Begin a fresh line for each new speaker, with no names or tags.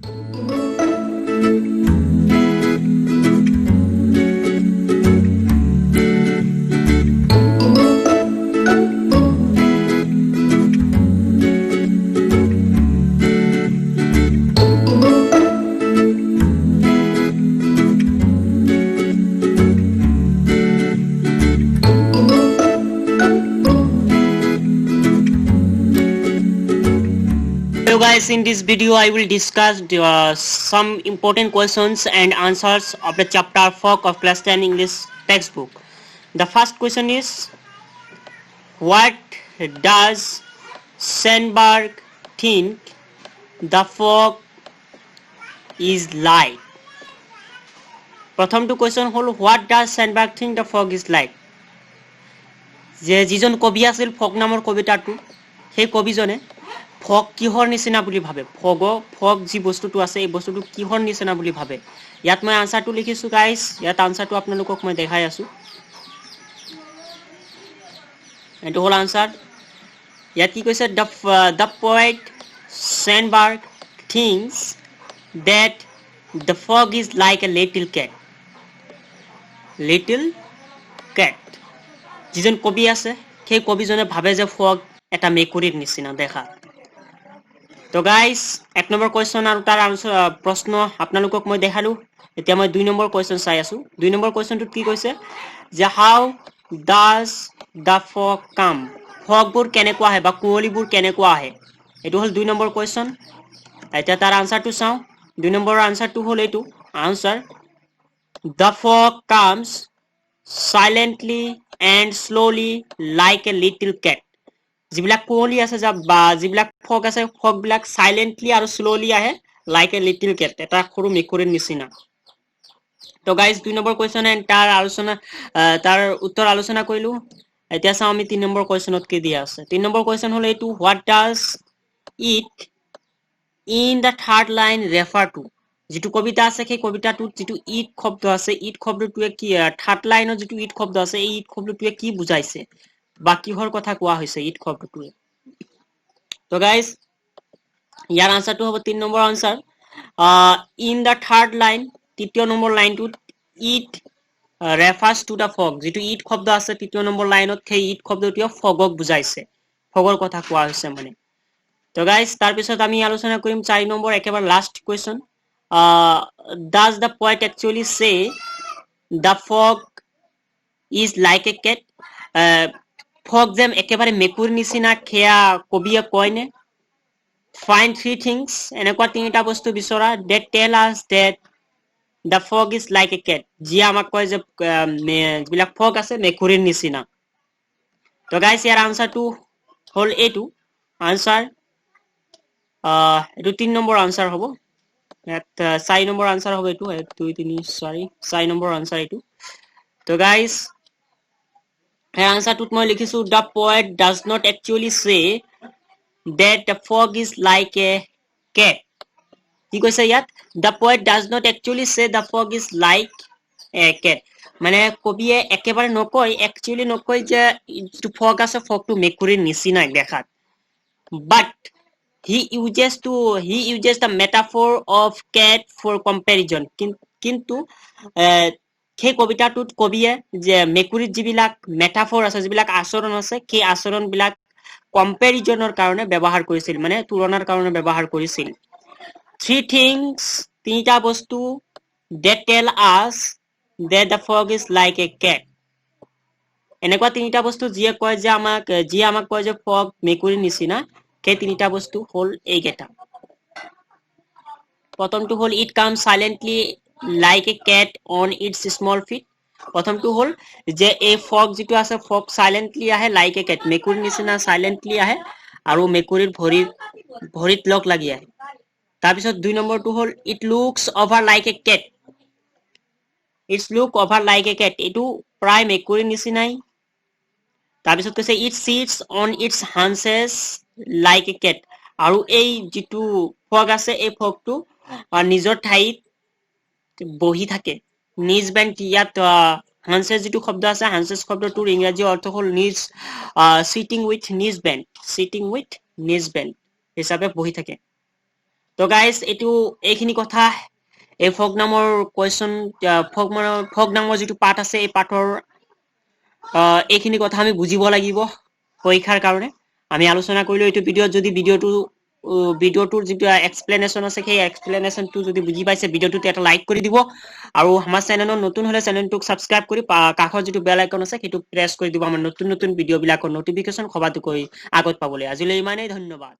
Hello guys, in this video I will discuss some important questions and answers of the chapter 4 of class 10 English textbook. The first question is, what does Sandberg think the fog is like? প্ৰথমটো question hall, what does Sandberg think the fog is like? যে যিজন কবি আছিল fog নামৰ কবিতাটো, সেই কবিজনে fog কিহৰ নিচিনা বুলি ভাবে, ফগ যি বস্তুটো আছে এই বস্তুটো কিহৰ নিচিনা বুলি ভাবে। ইয়াত মই আনসাৰটো লিখিছো গাইস, ইয়াত আনসাৰটো আপোনালোকক মই দেখাই আছো। এটো হল আনসাৰ। ইয়াত কি কৈছে, the poet Sandberg thinks that the fog is like a little cat. যিজন কবি আছে সেই কবিজনে ভাবে যে ফগ এটা মেকুৰীৰ নিচিনা দেখা। তো গাইস, 1 নম্বৰ কোৱেশ্চন আৰু তাৰ প্ৰশ্ন আপোনালোকক মই দেখালো। এতিয়া মই 2 নম্বৰ কোৱেশ্চন চাই আছো। 2 নম্বৰ কোৱেশ্চনটোত কি কৈছে যে হাউ ডাজ দা ফগ কাম, ফগবোৰ কেনেকুৱা আহে বা কুঁৱলীবোৰ কেনেকুৱা আহে, এটো হল 2 নম্বৰ কোৱেশ্চন। এতিয়া তাৰ আনসাৰটো চাও। 2 নম্বৰৰ আনসাৰটো হল এইটো answer, the fog comes silently and slowly like a little cat. যিবিলাক কুঁৱলী আছে বা যিবিলাক ফগ আছে, ফগ বিলাক সাইলেন্টলি আৰু স্লোলি আহে like a little cat, এটা সৰু মেকুৰীৰ নিচিনা। তো গাইস, 2 নম্বৰ কোৱেশ্চন এন্ড তাৰ উত্তৰ আলোচনা কৰিলো। এতিয়া চাও আমি 3 নম্বৰ কোৱেশ্চনত কি দিয়া আছে। 3 নম্বৰ কোৱেশ্চন হল এইটো, what does it in the third line refer to? যিটো কবিতা আছে সেই কবিতাটোত যিটো ইট শব্দ আছে, ইট শব্দটোৱে কি, থাৰ্ড লাইনত যিটো ইট শব্দ আছে এই ইট শব্দটোৱে কি বুজাইছে বা কিহৰ কথা কোৱা হৈছে ইট শব্দটোৱে। তো গাইস, ইয়াৰ আনসাৰটো হ'ব 3 number answer, in the third line, তৃতীয় নম্বৰ লাইনটোত ইট ৰেফাৰ্স টু দা ফগ, যিটো ইট শব্দ আছে তৃতীয় নম্বৰ লাইনত সেই ইট শব্দটোৱে ফগক বুজাইছে, ফগৰ কথা কোৱা হৈছে মানে। তো গাইস, তাৰ পিছত আমি আলোচনা কৰিম 4 নম্বৰ একেবাৰে last question, does the poet actually say the fog is like a cat? Fog যেম একেবাৰে মেকুৰীৰ নিচিনা খেয়া কবিয়ে কয়নে? find 3 things, এনেকুৱা 3টা বস্তু বিচৰা that tell us that the fog is like a cat, যি আমাক কয় যে যিবিলাক ফগ আছে মেকুৰীৰ নিচিনা। তো গাইস, ইয়াৰ আনসাৰটো হল এইটো আনসাৰ, এইটো 3 নম্বৰ আনসাৰ হ'ব। 4 নম্বৰ আনসাৰ হবে এইটো, 1 2 3 4 নম্বৰ আনসাৰ এইটো। তো গাইস, এই আনসাৰটোত মই লিখিছো, the poet does not actually say that the fog is like a cat. কি কৈছে ইয়াত, the poet does not actually say the fog is like a cat, মানে কবিয়ে একেবাৰে নকয়, একচুয়ালি নকয় যে যিটো ফগ আছে ফগটো মেকুৰীৰ নিচিনা দেখাত, but he uses the metaphor of cat for comparison. কিন্তু সেই কবিতাটোত কবিয়ে যে মেকুৰীৰ যিবিলাক মেটাফৰ আছে, যিবিলাক আচৰণ আছে, সেই আচৰণ বিলাক কম্পেৰিজনৰ কাৰণে ব্যৱহাৰ কৰিছিল, মানে তুলনাৰ কাৰণে ব্যৱহাৰ কৰিছিল। 3 things, 3টা বস্তু that tell us that the fog is like a cat, এনেকুৱা 3টা বস্তু যিয়ে আমাক কয় যে ফগ মেকুৰীৰ নিচিনা, সেই 3টা বস্তু হল এইকেইটা। প্ৰথমটো হল it comes silently like a cat on its small feet. প্ৰথমটো হল যে এই ফগ যিটো আছে ফগ সাইলেন্টলি আহে like a cat, মেকুৰীৰ নিচিনা সাইলেন্টলি আহে আৰু মেকুৰীৰ ভৰিত লগ লাগি আহে। তাৰ পিছত 2 নম্বৰটো হল it looks over like a cat, এইটো প্ৰায় মেকুৰীৰ নিচিনাই। তাৰ পিছত কৈছে it sits on its haunches like a cat, আৰু এই যিটো ফগ আছে এই ফগটো নিজৰ ঠাইত বহি থাকে, নিজ বেণ্ট। ইয়াত হানসেছ যিটো শব্দ আছে, হানসেছ শব্দটোৰ ইংৰাজী অৰ্থ হল নিজ, সিটিং উইথ নিজ বেণ্ট হিচাপে বহি থাকে। তো গাইজ এইখিনি কথা এই ফগ নামৰ কুৱেশ্যন ফগ নামৰ যিটো পাঠ আছে এই পাঠৰ এইখিনি কথা আমি বুজিব লাগিব পৰীক্ষাৰ কাৰণে আমি আলোচনা কৰিলো এইটো ভিডিঅ'ত যদি ভিডিঅ'টোৰ যিটো এক্সপ্লেনেশ্যন আছে সেই এক্সপ্লেনেশ্যনটো যদি বুজি পাইছে ভিডিঅ'টোত এটা লাইক কৰি দিব আৰু আমাৰ চেনেলত নতুন হলে চেনেলটোক সাবস্ক্ৰাইব কৰি কাষৰ যিটো বেল আইকন আছে সেইটো প্ৰেছ কৰি দিব আমাৰ নতুন ভিডিঅ'বিলাকৰ নটিফিকেশ্যন সবাতোকৈ আগত পাবলৈ আজিলৈ ইমানেই ধন্যবাদ